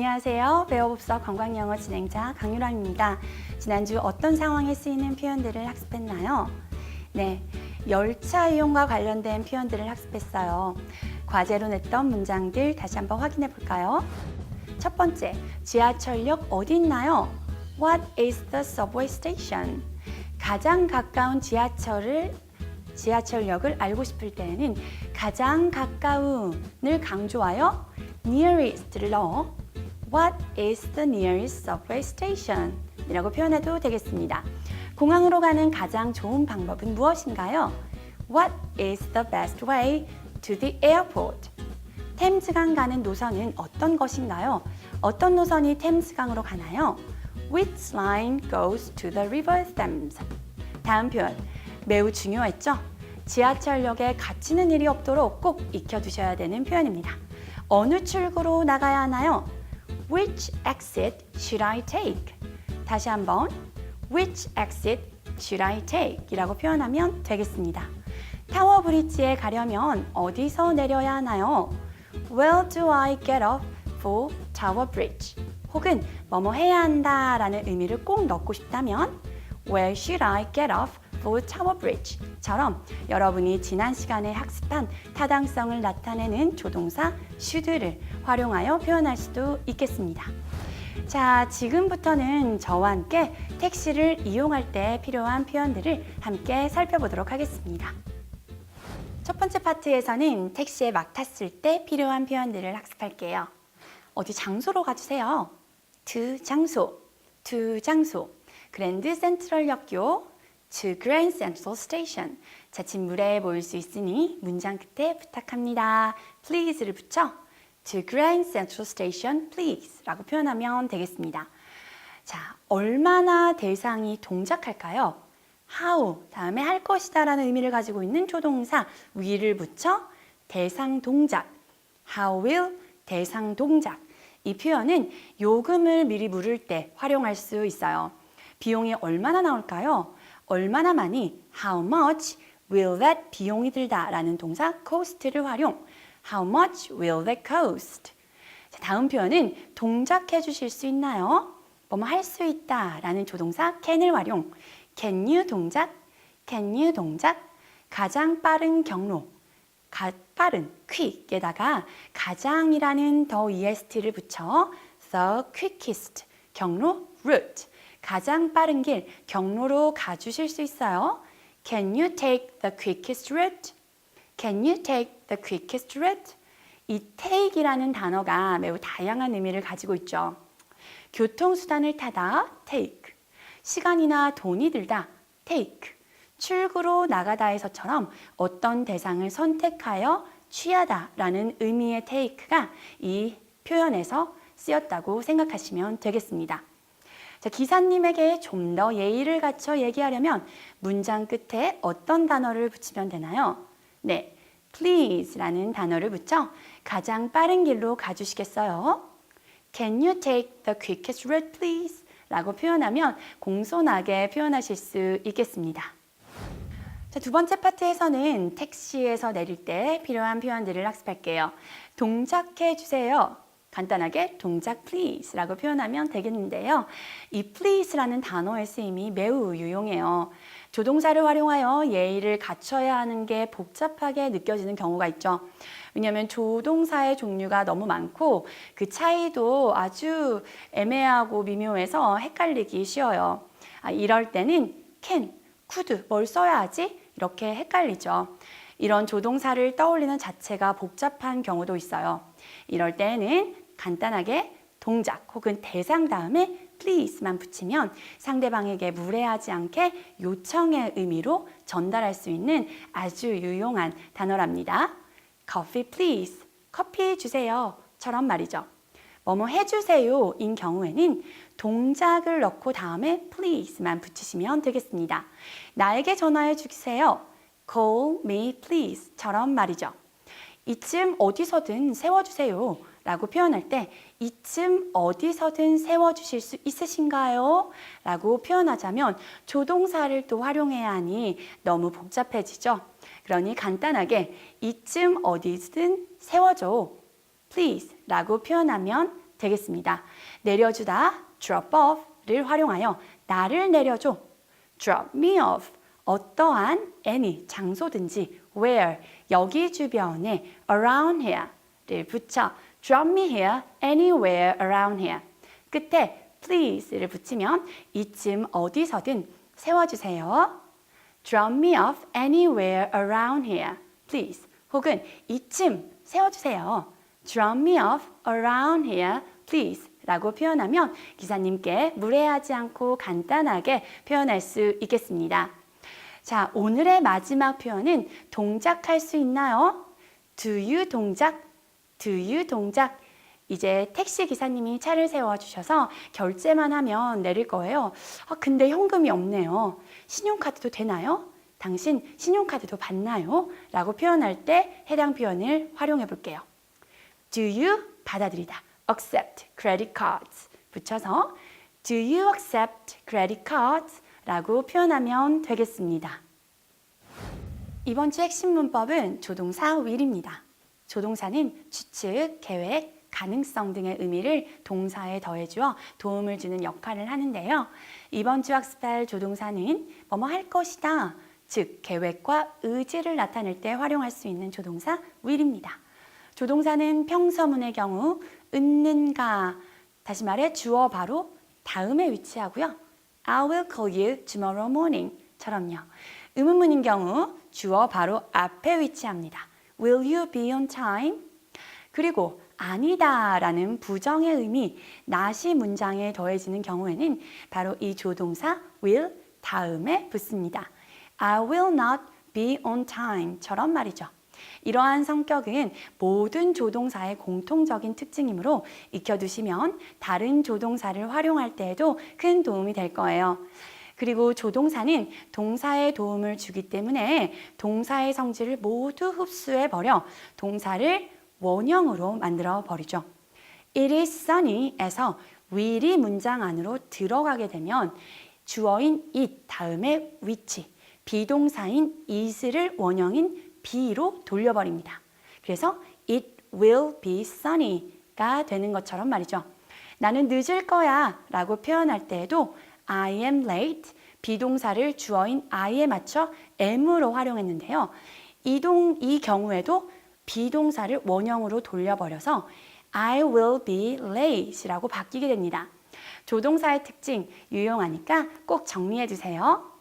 안녕하세요. 배워봅서 관광영어 진행자 강유람입니다. 지난주 어떤 상황에 쓰이는 표현들을 학습했나요? 네, 열차 이용과 관련된 표현들을 학습했어요. 과제로 냈던 문장들 다시 한번 확인해 볼까요? 첫 번째, 지하철역 어디 있나요? What is the subway station? 가장 가까운 지하철역을 알고 싶을 때에는 가장 가까운을 강조하여 nearest를 넣어 What is the nearest subway station? 이라고 표현해도 되겠습니다. 공항으로 가는 가장 좋은 방법은 무엇인가요? What is the best way to the airport? 템스강 가는 노선은 어떤 것인가요? 어떤 노선이 템스강으로 가나요? Which line goes to the river Thames? 다음 표현, 매우 중요했죠? 지하철역에 갇히는 일이 없도록 꼭 익혀두셔야 되는 표현입니다. 어느 출구로 나가야 하나요? Which exit should I take? 다시 한번 Which exit should I take? 이라고 표현하면 되겠습니다. 타워 브릿지에 가려면 어디서 내려야 하나요? Where do I get off for Tower Bridge? 혹은 뭐뭐 해야 한다 라는 의미를 꼭 넣고 싶다면 Where should I get off for Tower Bridge? 처럼 여러분이 지난 시간에 학습한 타당성을 나타내는 조동사 should를 활용하여 표현할 수도 있겠습니다. 자, 지금부터는 저와 함께 택시를 이용할 때 필요한 표현들을 함께 살펴보도록 하겠습니다. 첫 번째 파트에서는 택시에 막 탔을 때 필요한 표현들을 학습할게요. 어디 장소로 가주세요. to 장소, 그랜드 센트럴 역교, to Grand Central Station. 자, 진물에 보일 수 있으니 문장 끝에 부탁합니다. Please를 붙여 to Grand Central Station, please 라고 표현하면 되겠습니다. 자, 얼마나 대상이 동작할까요? how, 다음에 할 것이다 라는 의미를 가지고 있는 조동사 will을 붙여 대상 동작, how will, 대상 동작. 이 표현은 요금을 미리 물을 때 활용할 수 있어요. 비용이 얼마나 나올까요? 얼마나 많이, how much will that 비용이 들다 라는 동사 cost를 활용, how much will that cost? 자, 다음 표현은 동작해 주실 수 있나요? 뭐뭐 할 수 있다 라는 조동사 can을 활용, can you 동작, 가장 빠른 경로, 빠른, quick에다가 가장이라는 더 est를 붙여 the quickest, 경로, route, 가장 빠른 길, 경로로 가주실 수 있어요. Can you take the quickest route? Can you take the quickest route? 이 take이라는 단어가 매우 다양한 의미를 가지고 있죠. 교통수단을 타다, take. 시간이나 돈이 들다, take. 출구로 나가다에서처럼 어떤 대상을 선택하여 취하다 라는 의미의 take가 이 표현에서 쓰였다고 생각하시면 되겠습니다. 자, 기사님에게 좀 더 예의를 갖춰 얘기하려면 문장 끝에 어떤 단어를 붙이면 되나요? 네, please라는 단어를 붙여 가장 빠른 길로 가주시겠어요? Can you take the quickest route, please? 라고 표현하면 공손하게 표현하실 수 있겠습니다. 자, 두 번째 파트에서는 택시에서 내릴 때 필요한 표현들을 학습할게요. 동작해 주세요. 간단하게 동작 please 라고 표현하면 되겠는데요. 이 please라는 단어의 쓰임이 매우 유용해요. 조동사를 활용하여 예의를 갖춰야 하는 게 복잡하게 느껴지는 경우가 있죠. 왜냐하면 조동사의 종류가 너무 많고 그 차이도 아주 애매하고 미묘해서 헷갈리기 쉬워요. 이럴 때는 can, could, 뭘 써야 하지? 이렇게 헷갈리죠. 이런 조동사를 떠올리는 자체가 복잡한 경우도 있어요. 이럴 때는 간단하게 동작 혹은 대상 다음에 please만 붙이면 상대방에게 무례하지 않게 요청의 의미로 전달할 수 있는 아주 유용한 단어랍니다. Coffee please, 커피 주세요 처럼 말이죠. 뭐뭐 해주세요 인 경우에는 동작을 넣고 다음에 please만 붙이시면 되겠습니다. 나에게 전화해 주세요. Call me please 처럼 말이죠. 이쯤 어디서든 세워주세요 라고 표현할 때 이쯤 어디서든 세워주실 수 있으신가요? 라고 표현하자면 조동사를 또 활용해야 하니 너무 복잡해지죠. 그러니 간단하게 이쯤 어디든 세워줘 please 라고 표현하면 되겠습니다. 내려주다 drop off를 활용하여 나를 내려줘 drop me off 어떠한 any 장소든지 where 여기 주변에 around here를 붙여 drop me here anywhere around here 끝에 please를 붙이면 이쯤 어디서든 세워주세요. drop me off anywhere around here please 혹은 이쯤 세워주세요. drop me off around here please 라고 표현하면 기사님께 무례하지 않고 간단하게 표현할 수 있겠습니다. 자, 오늘의 마지막 표현은 동작할 수 있나요? do you 동작, do you 동작. 이제 택시 기사님이 차를 세워주셔서 결제만 하면 내릴 거예요. 근데 현금이 없네요. 신용카드도 되나요? 당신 신용카드도 받나요? 라고 표현할 때 해당 표현을 활용해 볼게요. Do you 받아들이다. accept credit cards 붙여서 Do you accept credit cards? 라고 표현하면 되겠습니다. 이번 주 핵심 문법은 조동사 will입니다. 조동사는 추측, 계획, 가능성 등의 의미를 동사에 더해주어 도움을 주는 역할을 하는데요. 이번 주 학습할 조동사는 뭐뭐 할 것이다, 즉 계획과 의지를 나타낼 때 활용할 수 있는 조동사 will입니다. 조동사는 평서문의 경우 은는가, 다시 말해 주어 바로 다음에 위치하고요. I will call you tomorrow morning 처럼요. 의문문인 경우 주어 바로 앞에 위치합니다. Will you be on time? 그리고 아니다 라는 부정의 의미, not이 문장에 더해지는 경우에는 바로 이 조동사 will 다음에 붙습니다. I will not be on time 처럼 말이죠. 이러한 성격은 모든 조동사의 공통적인 특징이므로 익혀두시면 다른 조동사를 활용할 때에도 큰 도움이 될 거예요. 그리고 조동사는 동사에 도움을 주기 때문에 동사의 성질을 모두 흡수해버려 동사를 원형으로 만들어 버리죠. It is sunny에서 will이 문장 안으로 들어가게 되면 주어인 it 다음에 위치, 비동사인 is를 원형인 be로 돌려버립니다. 그래서 it will be sunny가 되는 것처럼 말이죠. 나는 늦을 거야 라고 표현할 때에도 I am late, 비동사를 주어인 I에 맞춰 am으로 활용했는데요. 이 경우에도 비동사를 원형으로 돌려버려서 I will be late 라고 바뀌게 됩니다. 조동사의 특징 유용하니까 꼭 정리해 두세요.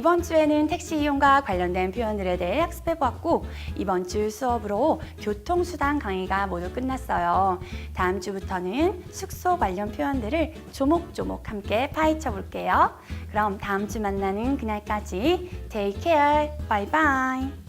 이번 주에는 택시 이용과 관련된 표현들에 대해 학습해보았고 이번 주 수업으로 교통수단 강의가 모두 끝났어요. 다음 주부터는 숙소 관련 표현들을 조목조목 함께 파헤쳐 볼게요. 그럼 다음 주 만나는 그날까지 Take care. Bye bye.